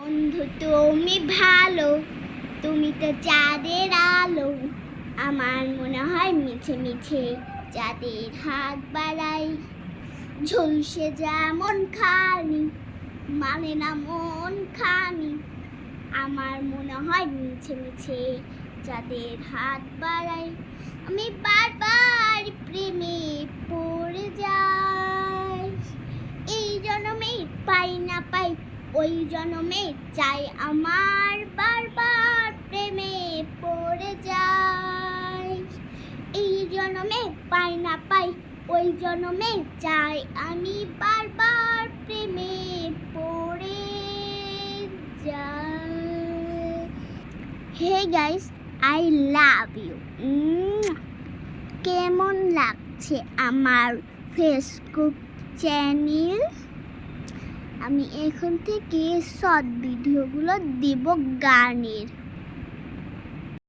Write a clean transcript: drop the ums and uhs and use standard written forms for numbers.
বন্ধু তুমি ভালো, তুমি তো চাঁদের আলো। আমার মনে হয় মিছে মিছে চাঁদের হাত বাড়াই। ঝলসে যেমন খানি মানে না মন খানি। আমার মনে হয় মিছে মিছে চাঁদের হাত বাড়াই। আমি বারবার প্রেমে পড়ে যাই। এই জন্মে পাই না পাই, ওই জন্মে চাই আমার। বারবার প্রেমে পড়ে যাই। এই জন্মে পাই না পাই, ওই জন্মে চাই আমি। বারবার প্রেমে পড়ে যাই। Hey guys, I love you. কেমন লাগছে আমার ফেসবুক চ্যানেল? আমি এখন থেকে শর্ট ভিডিওগুলো দেব গানের।